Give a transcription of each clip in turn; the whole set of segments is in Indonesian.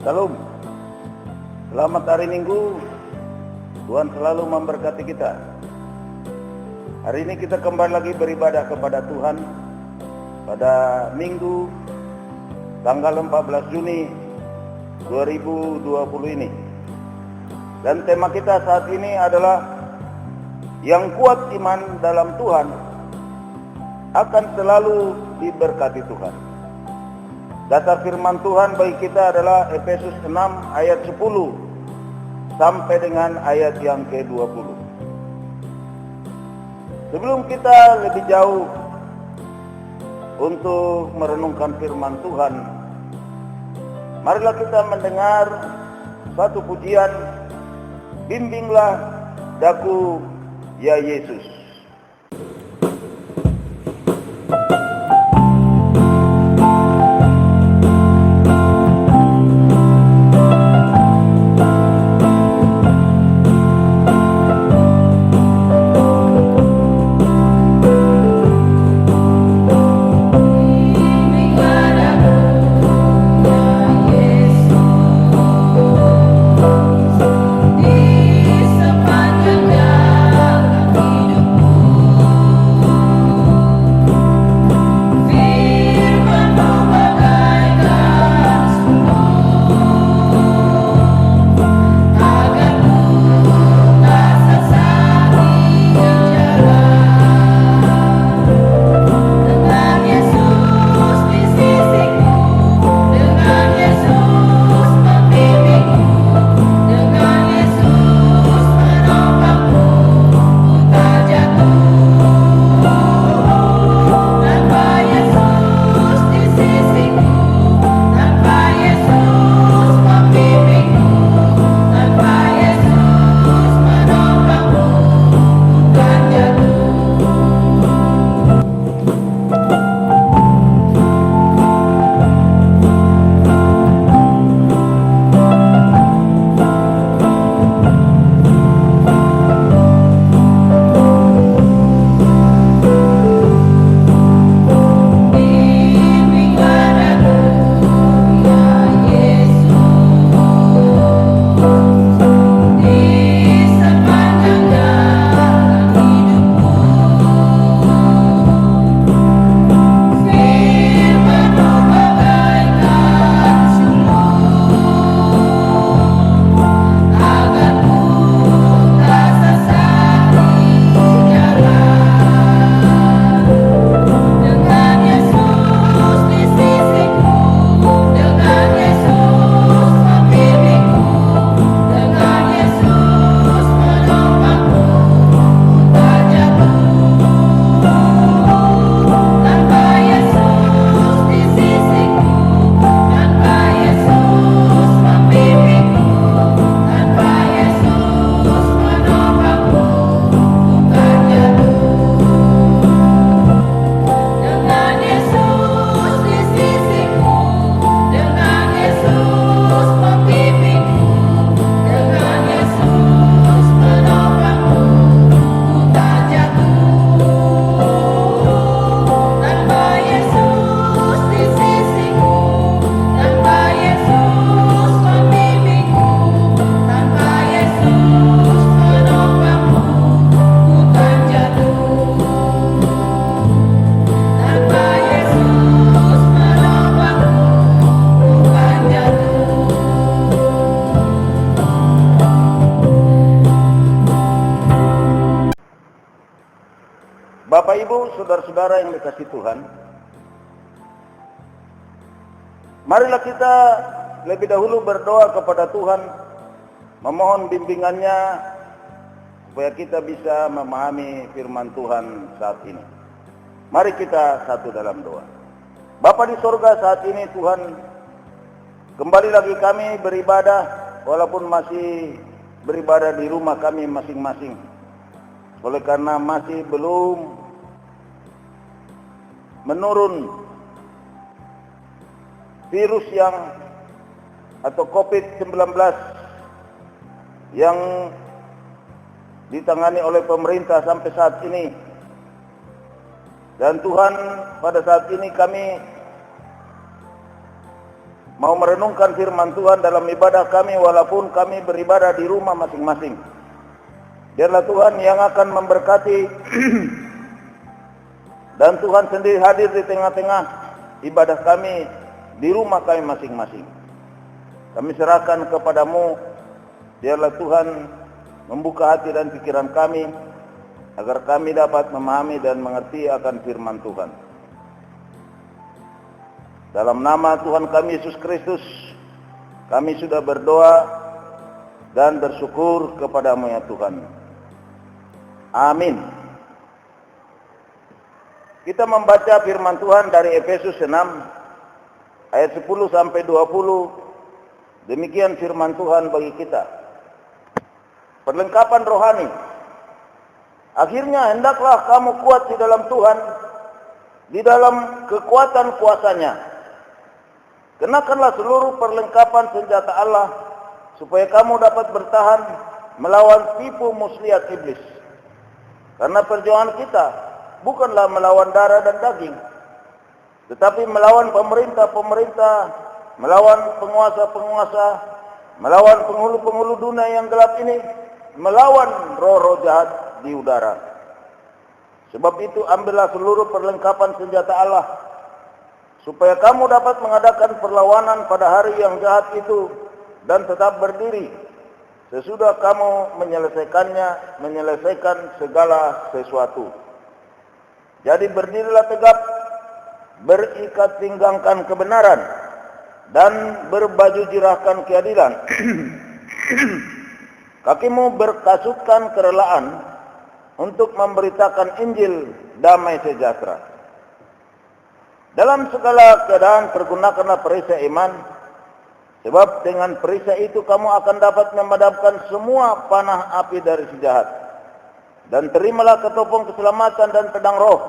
Salam. Selamat hari Minggu. Tuhan selalu memberkati kita. Hari ini kita kembali lagi beribadah kepada Tuhan pada Minggu tanggal 14 Juni 2020 ini. Dan tema kita saat ini adalah yang kuat iman dalam Tuhan akan selalu diberkati Tuhan. Dasar firman Tuhan bagi kita adalah Efesus 6 ayat 10 sampai dengan ayat yang ke-20. Sebelum kita lebih jauh untuk merenungkan firman Tuhan, marilah kita mendengar satu pujian, Bimbinglah Daku ya Yesus. Bapak Ibu, saudara-saudara yang dikasihi Tuhan, marilah kita lebih dahulu berdoa kepada Tuhan, memohon bimbingannya supaya kita bisa memahami firman Tuhan saat ini. Mari kita satu dalam doa. Bapa di sorga, saat ini Tuhan, kembali lagi kami beribadah, walaupun masih beribadah di rumah kami masing-masing. Oleh karena masih belum menurun virus atau COVID-19 yang ditangani oleh pemerintah sampai saat ini. Dan Tuhan, pada saat ini kami mau merenungkan firman Tuhan dalam ibadah kami walaupun kami beribadah di rumah masing-masing. Biarlah Tuhan yang akan memberkati dan Tuhan sendiri hadir di tengah-tengah ibadah kami di rumah kami masing-masing. Kami serahkan kepadamu, biarlah Tuhan membuka hati dan pikiran kami agar kami dapat memahami dan mengerti akan firman Tuhan. Dalam nama Tuhan kami Yesus Kristus, kami sudah berdoa dan bersyukur kepadamu ya Tuhan. Amin. Kita membaca firman Tuhan dari Efesus 6 ayat 10 sampai 20. Demikian firman Tuhan bagi kita. Perlengkapan rohani. Akhirnya hendaklah kamu kuat di dalam Tuhan, di dalam kekuatan kuasanya. Kenakanlah seluruh perlengkapan senjata Allah, supaya kamu dapat bertahan melawan tipu muslihat iblis. Karena perjuangan kita bukanlah melawan darah dan daging, tetapi melawan pemerintah-pemerintah, melawan penguasa-penguasa, melawan penghulu-penghulu dunia yang gelap ini, melawan roh-roh jahat di udara. Sebab itu ambillah seluruh perlengkapan senjata Allah, supaya kamu dapat mengadakan perlawanan pada hari yang jahat itu dan tetap berdiri sesudah kamu menyelesaikan segala sesuatu. Jadi berdirilah tegap, berikat pinggangkan kebenaran, dan berbaju jirahkan keadilan. Kakimu berkasutkan kerelaan untuk memberitakan Injil damai sejahtera. Dalam segala keadaan pergunakanlah perisai iman, sebab dengan perisai itu kamu akan dapat memadamkan semua panah api dari si jahat. Dan terimalah ketopong keselamatan dan pedang roh,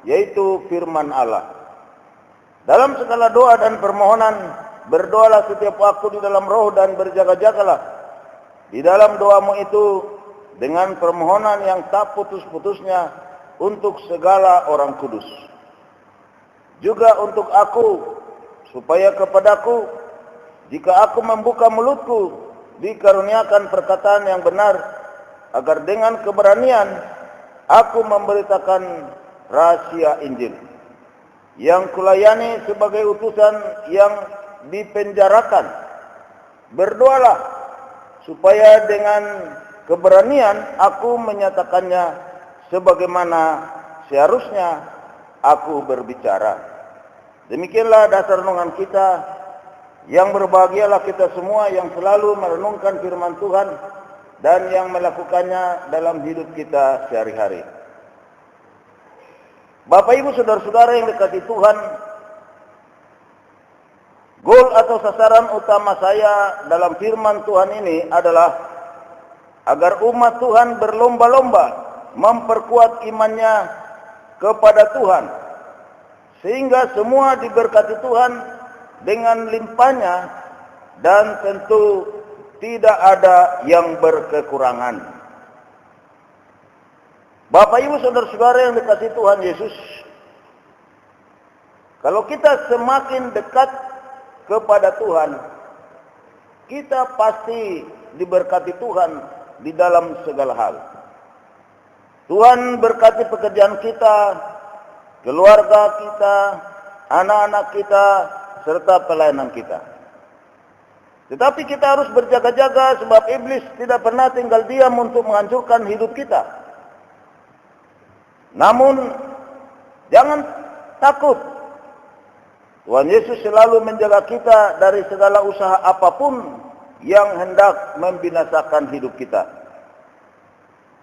yaitu firman Allah. Dalam segala doa dan permohonan, berdoalah setiap waktu di dalam roh dan berjaga-jagalah di dalam doamu itu dengan permohonan yang tak putus-putusnya untuk segala orang kudus. Juga untuk aku, supaya kepadaku, jika aku membuka mulutku, dikaruniakan perkataan yang benar, agar dengan keberanian aku memberitakan rahasia Injil, yang kulayani sebagai utusan yang dipenjarakan. Berdoalah supaya dengan keberanian aku menyatakannya sebagaimana seharusnya aku berbicara. Demikianlah dasar renungan kita. Yang berbahagialah kita semua yang selalu merenungkan firman Tuhan dan yang melakukannya dalam hidup kita sehari-hari. Bapak Ibu saudara-saudara yang dikasihi Tuhan, goal atau sasaran utama saya dalam firman Tuhan ini adalah agar umat Tuhan berlomba-lomba memperkuat imannya kepada Tuhan, sehingga semua diberkati Tuhan dengan limpahnya dan tentu tidak ada yang berkekurangan. Bapak Ibu saudara-saudara yang dikasihi Tuhan Yesus, kalau kita semakin dekat kepada Tuhan, kita pasti diberkati Tuhan di dalam segala hal. Tuhan berkati pekerjaan kita, keluarga kita, anak-anak kita, serta pelayanan kita. Tetapi kita harus berjaga-jaga sebab iblis tidak pernah tinggal diam untuk menghancurkan hidup kita. Namun jangan takut. Tuhan Yesus selalu menjaga kita dari segala usaha apapun yang hendak membinasakan hidup kita.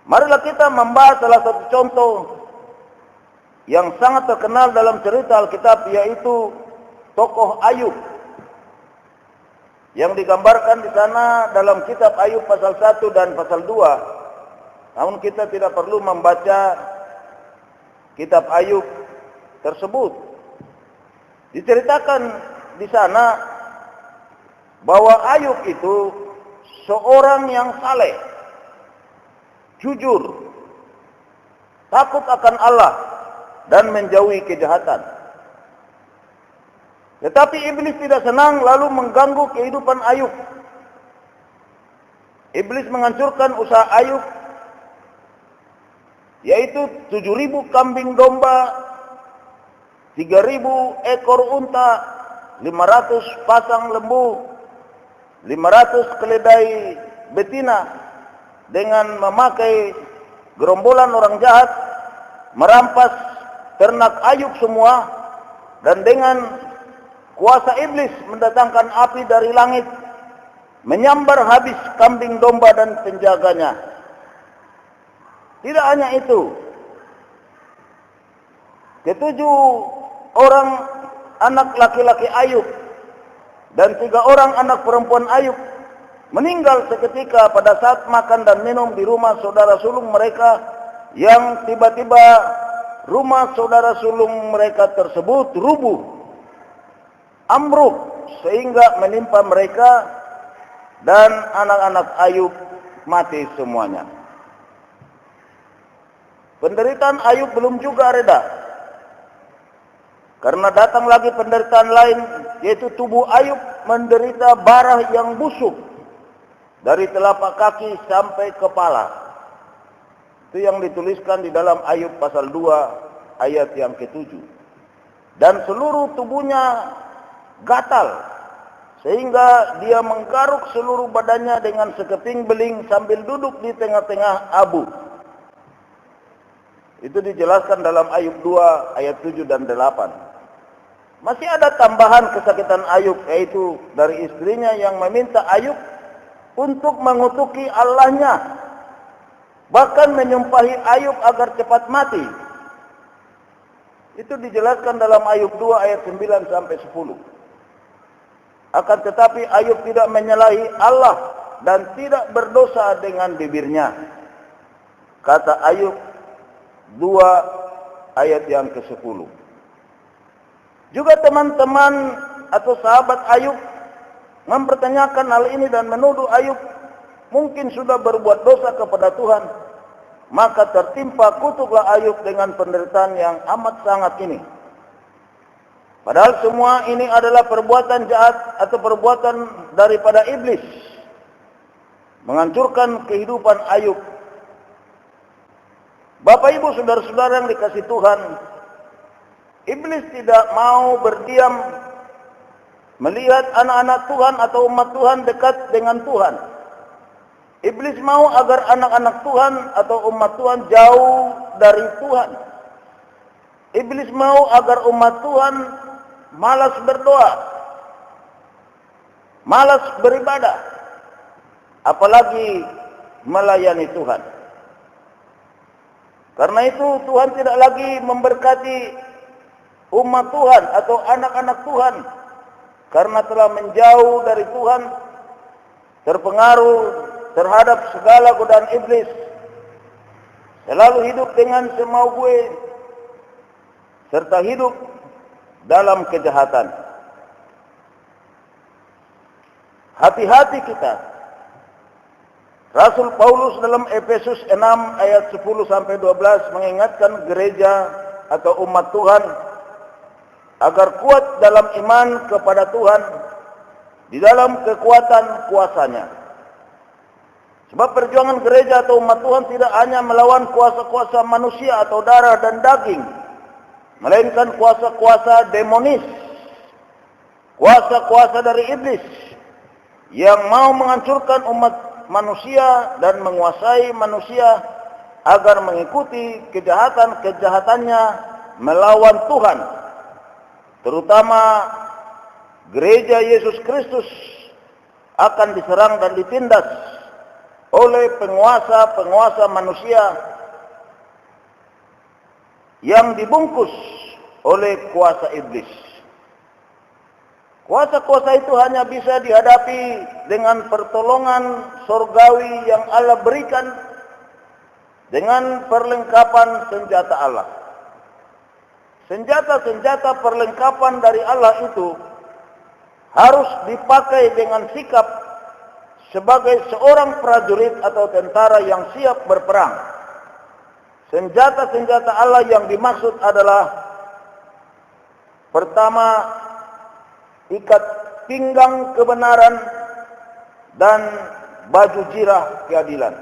Marilah kita membahas salah satu contoh yang sangat terkenal dalam cerita Alkitab, yaitu tokoh Ayub, yang digambarkan di sana dalam kitab Ayub pasal 1 dan pasal 2. Namun kita tidak perlu membaca kitab Ayub tersebut. Diceritakan di sana bahwa Ayub itu seorang yang saleh, jujur, takut akan Allah dan menjauhi kejahatan. Tetapi iblis tidak senang lalu mengganggu kehidupan Ayub. Iblis menghancurkan usaha Ayub, yaitu 7.000 kambing domba, 3.000 ekor unta, 500 pasang lembu, 500 keledai betina, dengan memakai gerombolan orang jahat, merampas ternak Ayub semua, dan dengan kuasa iblis mendatangkan api dari langit, menyambar habis kambing domba dan penjaganya. Tidak hanya itu, 7 orang anak laki-laki Ayub dan 3 orang anak perempuan Ayub meninggal seketika pada saat makan dan minum di rumah saudara sulung mereka, yang tiba-tiba rumah saudara sulung mereka tersebut rubuh, ambruk, sehingga menimpa mereka dan anak-anak Ayub mati semuanya. Penderitaan Ayub belum juga reda, karena datang lagi penderitaan lain, yaitu tubuh Ayub menderita barah yang busuk dari telapak kaki sampai kepala. Itu yang dituliskan di dalam Ayub pasal 2 ayat yang ke-7. Dan seluruh tubuhnya gatal, sehingga dia menggaruk seluruh badannya dengan sekeping beling sambil duduk di tengah-tengah abu. Itu dijelaskan dalam Ayub 2 ayat 7 dan 8. Masih ada tambahan kesakitan Ayub, yaitu dari istrinya yang meminta Ayub untuk mengutuki Allahnya, bahkan menyumpahi Ayub agar cepat mati. Itu dijelaskan dalam Ayub 2 ayat 9 sampai 10. Akan tetapi Ayub tidak menyalahi Allah dan tidak berdosa dengan bibirnya. Kata Ayub 2 ayat yang ke-10. Juga teman-teman atau sahabat Ayub mempertanyakan hal ini dan menuduh Ayub mungkin sudah berbuat dosa kepada Tuhan. Maka tertimpa kutuklah Ayub dengan penderitaan yang amat sangat ini. Padahal semua ini adalah perbuatan jahat atau perbuatan daripada iblis, menghancurkan kehidupan Ayub. Bapak Ibu saudara-saudara yang dikasihi Tuhan, iblis tidak mau berdiam melihat anak-anak Tuhan atau umat Tuhan dekat dengan Tuhan. Iblis mau agar anak-anak Tuhan atau umat Tuhan jauh dari Tuhan. Iblis mau agar umat Tuhan malas berdoa, malas beribadah, apalagi melayani Tuhan. Karena itu Tuhan tidak lagi memberkati umat Tuhan atau anak-anak Tuhan, karena telah menjauh dari Tuhan, terpengaruh terhadap segala godaan iblis, selalu hidup dengan semau gue, serta hidup dalam kejahatan. Hati-hati kita. Rasul Paulus dalam Efesus 6 ayat 10 sampai 12 mengingatkan gereja atau umat Tuhan agar kuat dalam iman kepada Tuhan di dalam kekuatan kuasanya. Sebab perjuangan gereja atau umat Tuhan tidak hanya melawan kuasa-kuasa manusia atau darah dan daging, melainkan kuasa-kuasa demonis, kuasa-kuasa dari iblis yang mau menghancurkan umat manusia dan menguasai manusia agar mengikuti kejahatan-kejahatannya melawan Tuhan. Terutama gereja Yesus Kristus akan diserang dan ditindas oleh penguasa-penguasa manusia yang dibungkus oleh kuasa iblis. Kuasa-kuasa itu hanya bisa dihadapi dengan pertolongan surgawi yang Allah berikan dengan perlengkapan senjata Allah. Senjata-senjata perlengkapan dari Allah itu harus dipakai dengan sikap sebagai seorang prajurit atau tentara yang siap berperang. Senjata-senjata Allah yang dimaksud adalah: pertama, ikat pinggang kebenaran, dan baju jirah keadilan.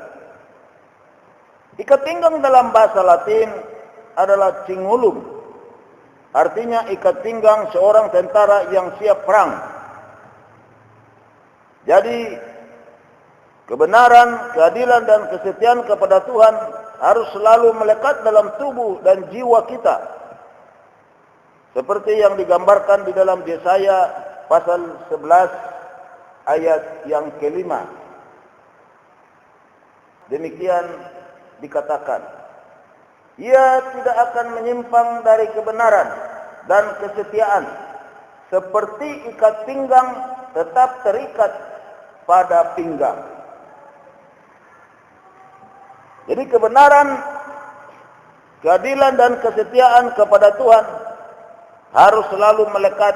Ikat pinggang dalam bahasa Latin adalah cingulum. Artinya ikat pinggang seorang tentara yang siap perang. Jadi kebenaran, keadilan, dan kesetiaan kepada Tuhan harus selalu melekat dalam tubuh dan jiwa kita. Seperti yang digambarkan di dalam Yesaya pasal 11 ayat yang kelima. Demikian dikatakan, ia tidak akan menyimpang dari kebenaran dan kesetiaan, seperti ikat pinggang tetap terikat pada pinggang. Jadi kebenaran, keadilan, dan kesetiaan kepada Tuhan harus selalu melekat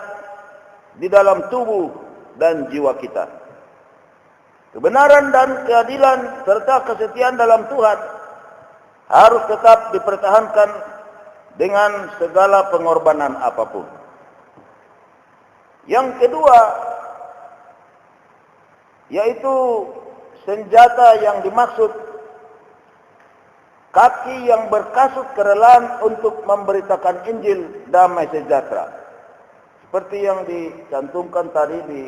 di dalam tubuh dan jiwa kita. Kebenaran dan keadilan serta kesetiaan dalam Tuhan harus tetap dipertahankan dengan segala pengorbanan apapun. Yang kedua, yaitu senjata yang dimaksud, kaki yang berkasut kerelaan untuk memberitakan Injil damai sejahtera. Seperti yang dicantumkan tadi di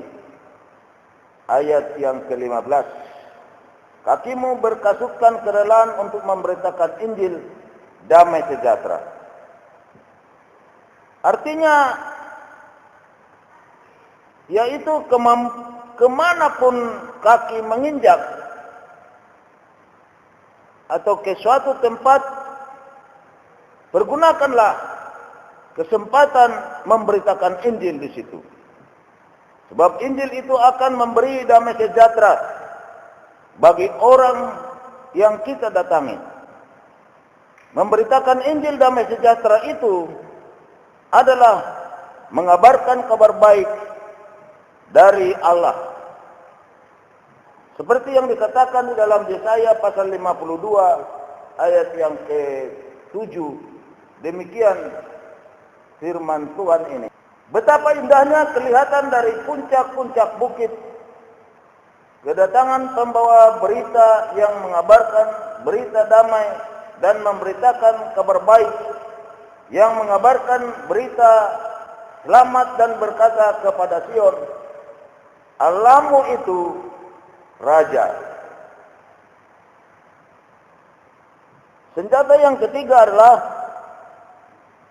ayat yang ke-15. Kakimu berkasutkan kerelaan untuk memberitakan Injil damai sejahtera. Artinya, yaitu kemanapun kaki menginjak atau ke suatu tempat, pergunakanlah kesempatan memberitakan Injil di situ. Sebab Injil itu akan memberi damai sejahtera bagi orang yang kita datangi. Memberitakan Injil damai sejahtera itu adalah mengabarkan kabar baik dari Allah. Seperti yang dikatakan di dalam Yesaya pasal 52 ayat yang ke-7. Demikian firman Tuhan ini. Betapa indahnya kelihatan dari puncak-puncak bukit kedatangan pembawa berita yang mengabarkan berita damai dan memberitakan kabar baik, yang mengabarkan berita selamat dan berkata kepada Sion, Allahmu itu Raja. Senjata yang ketiga adalah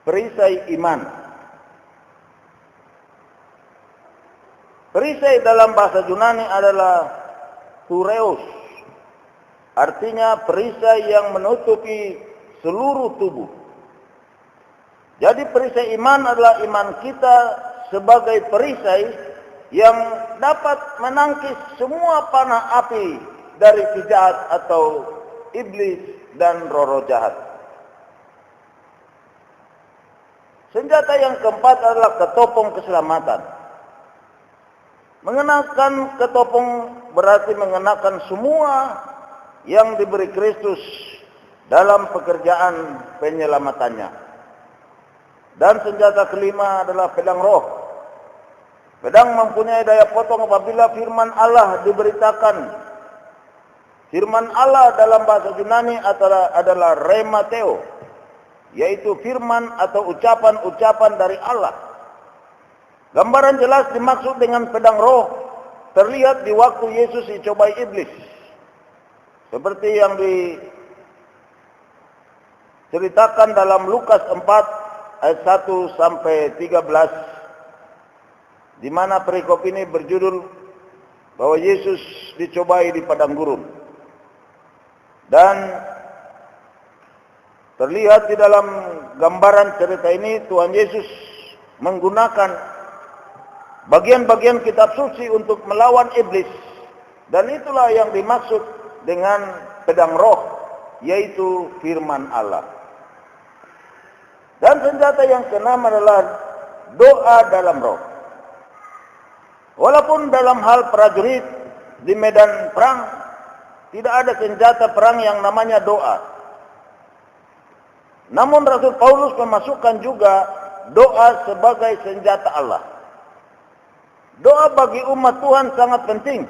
perisai iman. Perisai dalam bahasa Yunani adalah thureos. Artinya perisai yang menutupi seluruh tubuh. Jadi perisai iman adalah iman kita sebagai perisai yang dapat menangkis semua panah api dari si jahat atau iblis dan roh-roh jahat. Senjata yang keempat adalah ketopong keselamatan. Mengenakan ketopong berarti mengenakan semua yang diberi Kristus dalam pekerjaan penyelamatannya. Dan senjata kelima adalah pedang roh. Pedang mempunyai daya potong apabila firman Allah diberitakan. Firman Allah dalam bahasa Yunani adalah remateo, yaitu firman atau ucapan-ucapan dari Allah. Gambaran jelas dimaksud dengan pedang roh terlihat di waktu Yesus dicobai iblis. Seperti yang diceritakan dalam Lukas 4 ayat 1 sampai 13, di mana perikop ini berjudul bahwa Yesus dicobai di padang gurun. Dan terlihat di dalam gambaran cerita ini Tuhan Yesus menggunakan bagian-bagian kitab suci untuk melawan iblis. Dan itulah yang dimaksud dengan pedang roh, yaitu firman Allah. Dan senjata yang keenam adalah doa dalam roh. Walaupun dalam hal prajurit di medan perang tidak ada senjata perang yang namanya doa. Namun Rasul Paulus memasukkan juga doa sebagai senjata Allah. Doa bagi umat Tuhan sangat penting,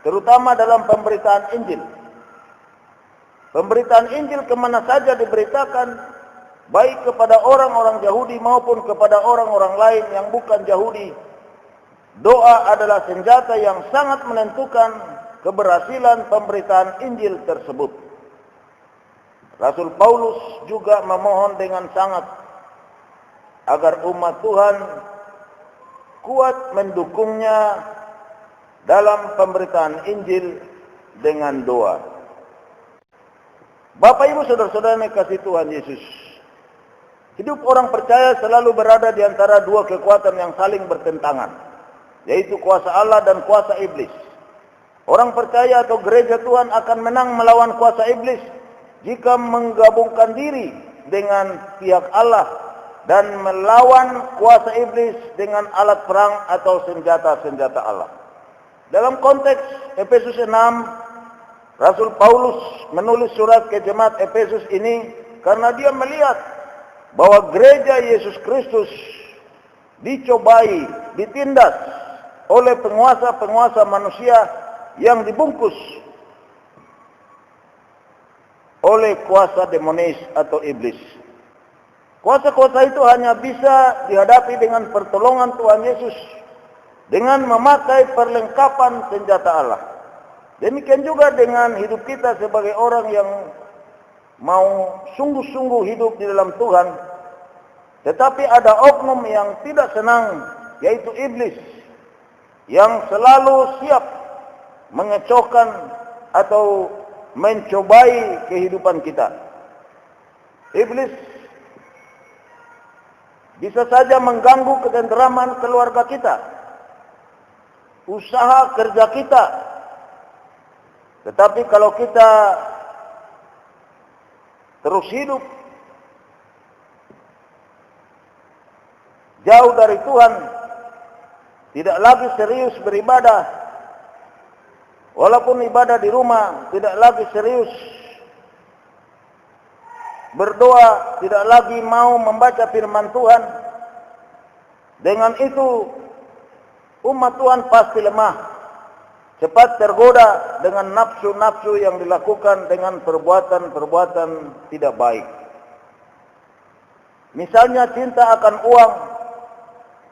terutama dalam pemberitaan Injil. Pemberitaan Injil kemana saja diberitakan, baik kepada orang-orang Yahudi maupun kepada orang-orang lain yang bukan Yahudi. Doa adalah senjata yang sangat menentukan keberhasilan pemberitaan Injil tersebut. Rasul Paulus juga memohon dengan sangat agar umat Tuhan kuat mendukungnya dalam pemberitaan Injil dengan doa. Bapak Ibu saudara-saudara yang kasih Tuhan Yesus, hidup orang percaya selalu berada di antara dua kekuatan yang saling bertentangan, yaitu kuasa Allah dan kuasa iblis. Orang percaya atau gereja Tuhan akan menang melawan kuasa iblis jika menggabungkan diri dengan pihak Allah dan melawan kuasa iblis dengan alat perang atau senjata-senjata Allah. Dalam konteks Efesus 6, Rasul Paulus menulis surat ke jemaat Efesus ini karena dia melihat bahwa gereja Yesus Kristus dicobai, ditindas oleh penguasa-penguasa manusia yang dibungkus oleh kuasa demonis atau iblis. Kuasa-kuasa itu hanya bisa dihadapi dengan pertolongan Tuhan Yesus dengan memakai perlengkapan senjata Allah. Demikian juga dengan hidup kita sebagai orang yang mau sungguh-sungguh hidup di dalam Tuhan, tetapi ada oknum yang tidak senang, yaitu iblis, yang selalu siap mengecohkan atau mencobai kehidupan kita. Iblis bisa saja mengganggu ketenteraman keluarga kita, usaha kerja kita. Tetapi kalau kita terus hidup jauh dari Tuhan, tidak lagi serius beribadah, walaupun ibadah di rumah, tidak lagi serius berdoa, tidak lagi mau membaca firman Tuhan, dengan itu umat Tuhan pasti lemah, cepat tergoda dengan nafsu-nafsu yang dilakukan dengan perbuatan-perbuatan tidak baik. Misalnya cinta akan uang,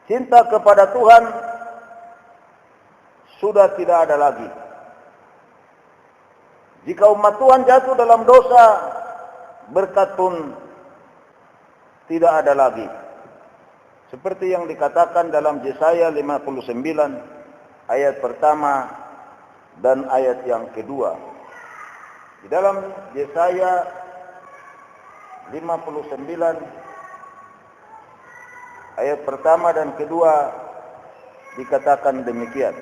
cinta kepada Tuhan sudah tidak ada lagi. Jika umat Tuhan jatuh dalam dosa, berkat pun tidak ada lagi. Seperti yang dikatakan dalam Yesaya 59 ayat pertama dan ayat yang kedua. Di dalam Yesaya 59 ayat pertama dan kedua dikatakan demikian.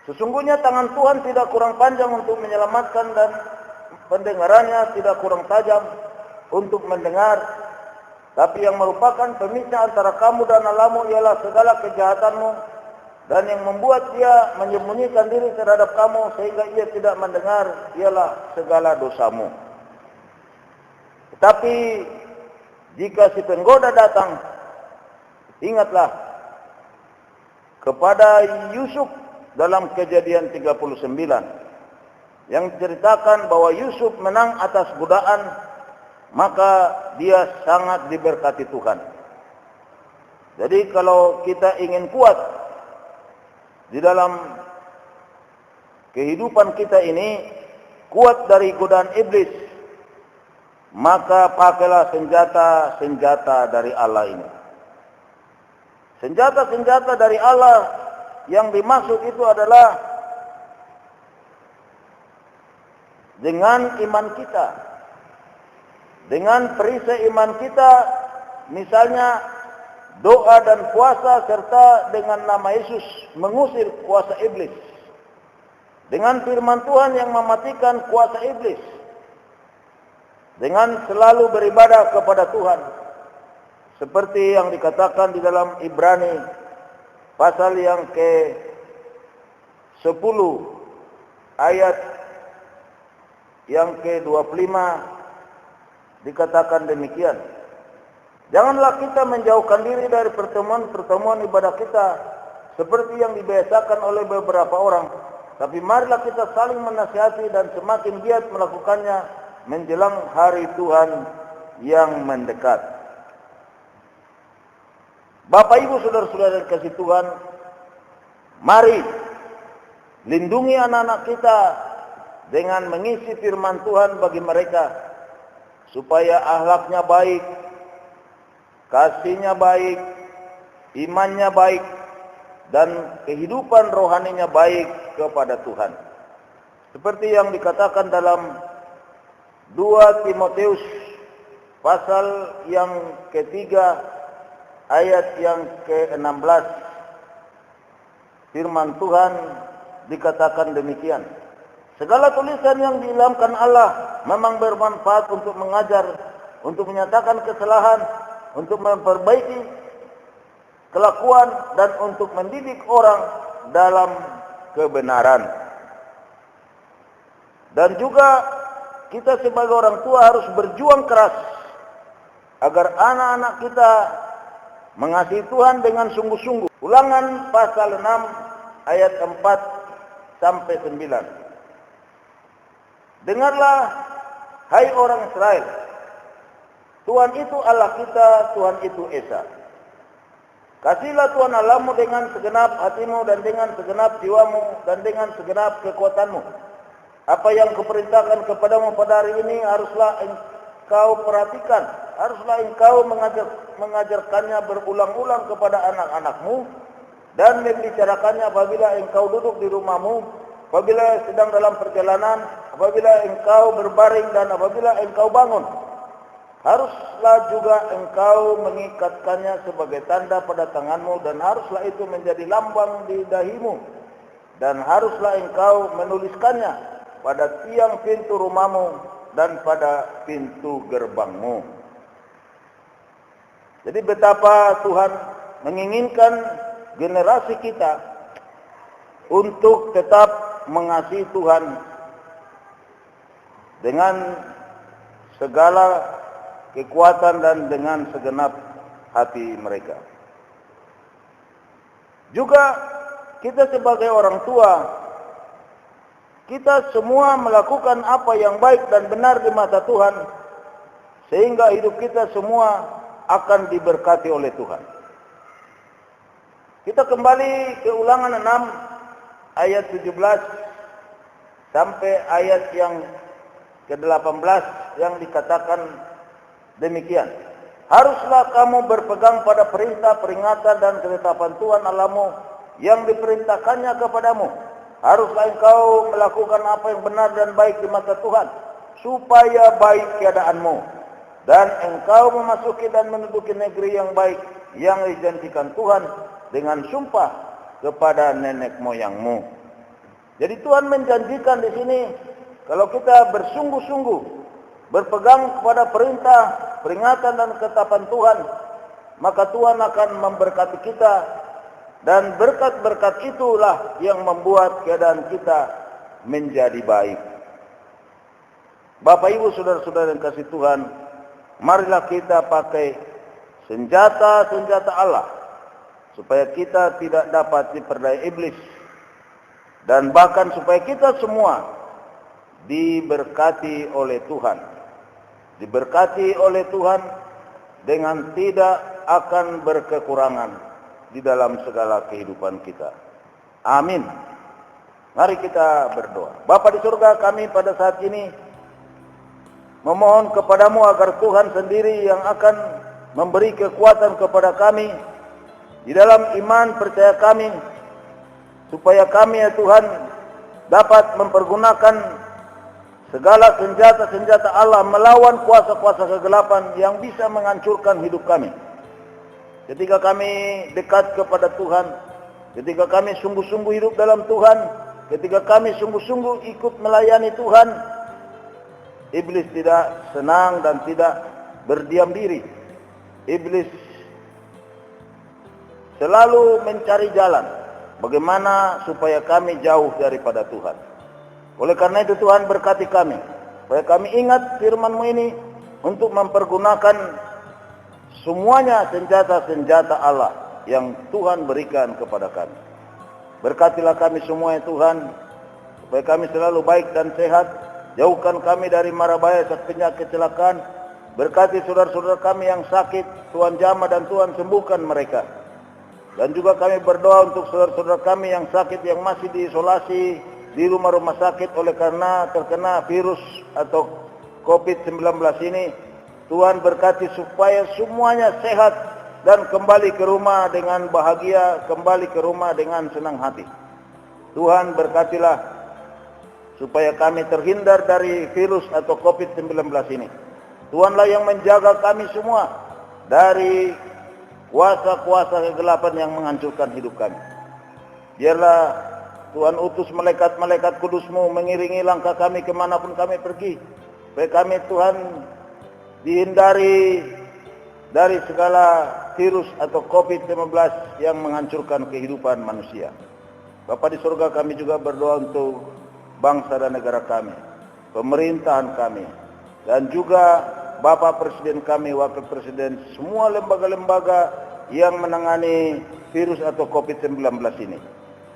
Sesungguhnya tangan Tuhan tidak kurang panjang untuk menyelamatkan dan pendengarannya tidak kurang tajam untuk mendengar, tapi yang merupakan pemisah antara kamu dan Allahmu ialah segala kejahatanmu, dan yang membuat dia menyembunyikan diri terhadap kamu sehingga ia tidak mendengar ialah segala dosamu. Tetapi jika si penggoda datang, ingatlah kepada Yusuf dalam Kejadian 39 yang diceritakan bahwa Yusuf menang atas godaan, maka dia sangat diberkati Tuhan. Jadi kalau kita ingin kuat di dalam kehidupan kita ini, kuat dari godaan iblis, maka pakailah senjata-senjata dari Allah ini. Senjata-senjata dari Allah yang dimaksud itu adalah dengan iman kita, dengan perisai iman kita, misalnya doa dan puasa, serta dengan nama Yesus mengusir kuasa iblis, dengan firman Tuhan yang mematikan kuasa iblis, dengan selalu beribadah kepada Tuhan, seperti yang dikatakan di dalam Ibrani pasal yang ke-10 ayat yang ke-25 dikatakan demikian. Janganlah kita menjauhkan diri dari pertemuan-pertemuan ibadah kita seperti yang dibiasakan oleh beberapa orang, tapi marilah kita saling menasihati dan semakin giat melakukannya menjelang hari Tuhan yang mendekat. Bapak Ibu saudara-saudara yang kasih Tuhan, mari lindungi anak-anak kita dengan mengisi firman Tuhan bagi mereka, supaya akhlaknya baik, kasihnya baik, imannya baik, dan kehidupan rohaninya baik kepada Tuhan. Seperti yang dikatakan dalam 2 Timotius pasal yang ketiga ayat yang ke-16, firman Tuhan dikatakan demikian. Segala tulisan yang diilhamkan Allah memang bermanfaat untuk mengajar, untuk menyatakan kesalahan, untuk memperbaiki kelakuan, dan untuk mendidik orang dalam kebenaran. Dan juga kita sebagai orang tua harus berjuang keras agar anak-anak kita mengasihi Tuhan dengan sungguh-sungguh. Ulangan pasal 6 ayat 4 sampai 9. Dengarlah, hai orang Israel, Tuhan itu Allah kita, Tuhan itu Esa. Kasihlah Tuhan Allahmu dengan segenap hatimu dan dengan segenap jiwamu dan dengan segenap kekuatanmu. Apa yang kuperintahkan kepadamu pada hari ini haruslah engkau perhatikan, haruslah engkau mengajarkannya berulang-ulang kepada anak-anakmu dan membicarakannya apabila engkau duduk di rumahmu, apabila sedang dalam perjalanan, apabila engkau berbaring, dan apabila engkau bangun. Haruslah juga engkau mengikatkannya sebagai tanda pada tanganmu, dan haruslah itu menjadi lambang di dahimu, dan haruslah engkau menuliskannya pada tiang pintu rumahmu dan pada pintu gerbangmu. Jadi betapa Tuhan menginginkan generasi kita untuk tetap mengasihi Tuhan dengan segala kekuatan dan dengan segenap hati mereka. Juga kita sebagai orang tua, kita semua melakukan apa yang baik dan benar di mata Tuhan, sehingga hidup kita semua akan diberkati oleh Tuhan. Kita kembali ke Ulangan 6 ayat 17 sampai ayat yang ke-18 yang dikatakan demikian. Haruslah kamu berpegang pada perintah, peringatan, dan ketetapan Tuhan Allahmu yang diperintahkannya kepadamu. Haruslah engkau melakukan apa yang benar dan baik di mata Tuhan, supaya baik keadaanmu, dan engkau memasuki dan menduduki negeri yang baik yang dijanjikan Tuhan dengan sumpah kepada nenek moyangmu. Jadi Tuhan menjanjikan di sini, kalau kita bersungguh-sungguh berpegang kepada perintah, peringatan, dan ketetapan Tuhan, maka Tuhan akan memberkati kita, dan berkat-berkat itulah yang membuat keadaan kita menjadi baik. Bapak Ibu saudara-saudara yang kasih Tuhan, marilah kita pakai senjata-senjata Allah supaya kita tidak dapat diperdaya iblis, dan bahkan supaya kita semua diberkati oleh Tuhan. Diberkati oleh Tuhan dengan tidak akan berkekurangan di dalam segala kehidupan kita. Amin. Mari kita berdoa. Bapa di surga, kami pada saat ini memohon kepadamu agar Tuhan sendiri yang akan memberi kekuatan kepada kami di dalam iman percaya kami, supaya kami ya Tuhan dapat mempergunakan segala senjata-senjata Allah melawan kuasa-kuasa kegelapan yang bisa menghancurkan hidup kami. Ketika kami dekat kepada Tuhan, ketika kami sungguh-sungguh hidup dalam Tuhan, ketika kami sungguh-sungguh ikut melayani Tuhan, iblis tidak senang dan tidak berdiam diri. Iblis selalu mencari jalan bagaimana supaya kami jauh daripada Tuhan. Oleh karena itu Tuhan berkati kami, supaya kami ingat firman-Mu ini untuk mempergunakan semuanya senjata-senjata Allah yang Tuhan berikan kepada kami. Berkatilah kami semua ya Tuhan, supaya kami selalu baik dan sehat. Jauhkan kami dari mara bahaya penyakit kecelakaan. Berkati saudara-saudara kami yang sakit, Tuhan jamah dan Tuhan sembuhkan mereka. Dan juga kami berdoa untuk saudara-saudara kami yang sakit, yang masih diisolasi di rumah-rumah sakit oleh karena terkena virus atau COVID-19 ini. Tuhan berkati supaya semuanya sehat dan kembali ke rumah dengan bahagia, kembali ke rumah dengan senang hati. Tuhan berkatilah supaya kami terhindar dari virus atau COVID-19 ini. Tuhanlah yang menjaga kami semua dari kuasa-kuasa kegelapan yang menghancurkan hidup kami. Biarlah Tuhan utus malaikat-malaikat kudus-Mu mengiringi langkah kami kemanapun kami pergi. Supaya kami Tuhan dihindari dari segala virus atau COVID-19 yang menghancurkan kehidupan manusia. Bapa di surga, kami juga berdoa untuk bangsa dan negara kami, pemerintahan kami, dan juga Bapak Presiden kami, Wakil Presiden, semua lembaga-lembaga yang menangani virus atau COVID-19 ini.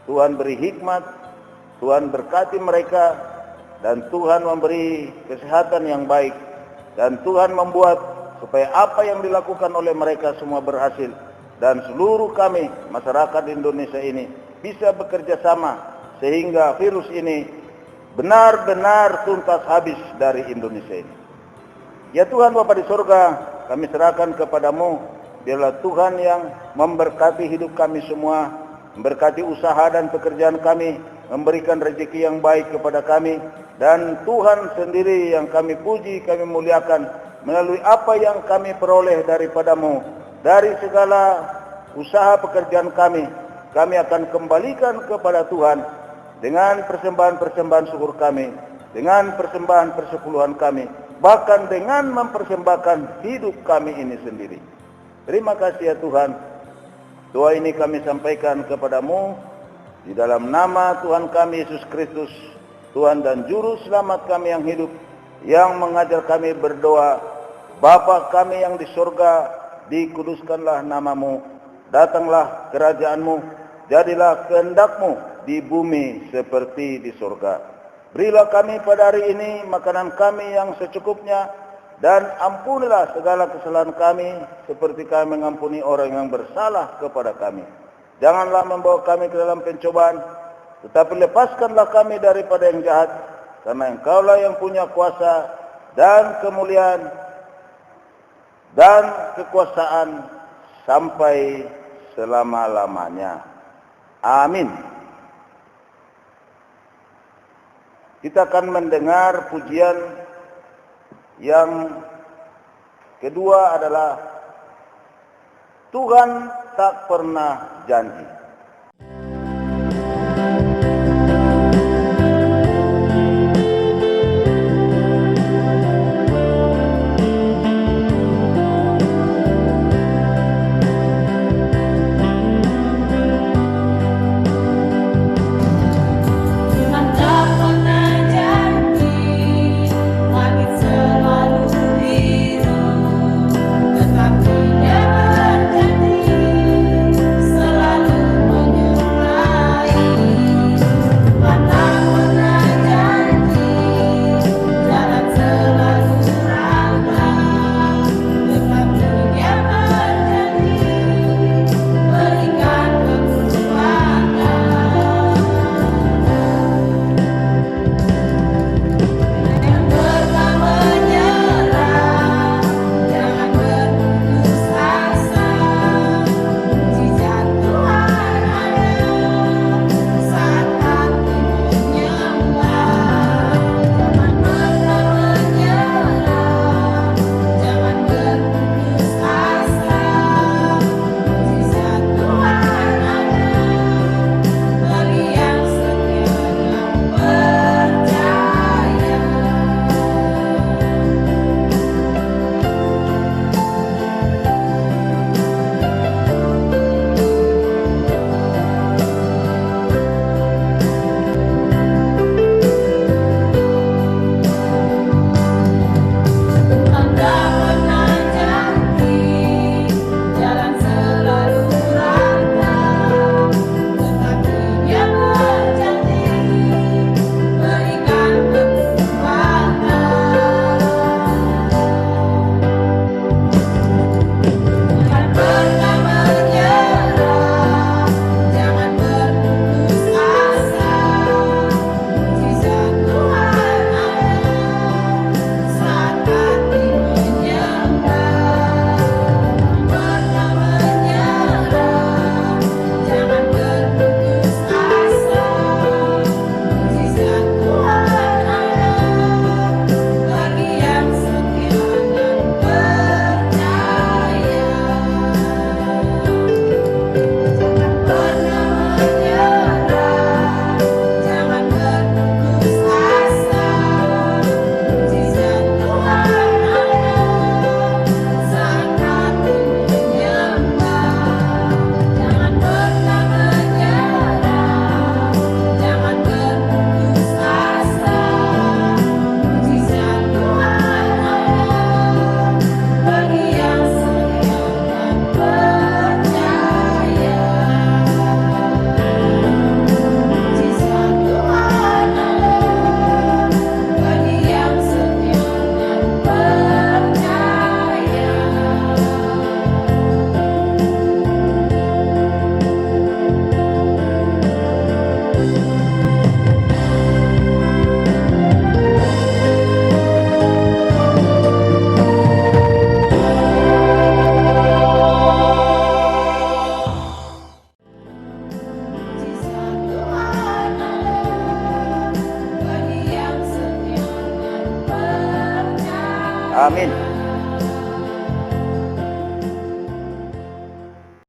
Tuhan beri hikmat, Tuhan berkati mereka, dan Tuhan memberi kesehatan yang baik, dan Tuhan membuat supaya apa yang dilakukan oleh mereka semua berhasil, dan seluruh kami, masyarakat Indonesia ini, bisa bekerja sama sehingga virus ini benar-benar tuntas habis dari Indonesia ini. Ya Tuhan Bapa di surga, kami serahkan kepadamu. Biarlah Tuhan yang memberkati hidup kami semua, memberkati usaha dan pekerjaan kami, memberikan rezeki yang baik kepada kami, dan Tuhan sendiri yang kami puji, kami muliakan melalui apa yang kami peroleh daripadamu. Dari segala usaha pekerjaan kami akan kembalikan kepada Tuhan dengan persembahan-persembahan syukur kami, dengan persembahan persepuluhan kami, bahkan dengan mempersembahkan hidup kami ini sendiri. Terima kasih ya Tuhan. Doa ini kami sampaikan kepadamu di dalam nama Tuhan kami Yesus Kristus, Tuhan dan Juru Selamat kami yang hidup, yang mengajar kami berdoa. Bapa kami yang di surga, dikuduskanlah namamu, datanglah kerajaanmu, jadilah kehendak-Mu di bumi seperti di surga. Berilah kami pada hari ini makanan kami yang secukupnya, dan ampunilah segala kesalahan kami seperti kami mengampuni orang yang bersalah kepada kami. Janganlah membawa kami ke dalam pencobaan, tetapi lepaskanlah kami daripada yang jahat, karena Engkaulah yang punya kuasa dan kemuliaan dan kekuasaan sampai selama-lamanya. Amin. Kita akan mendengar pujian yang kedua adalah Tuhan tak pernah janji.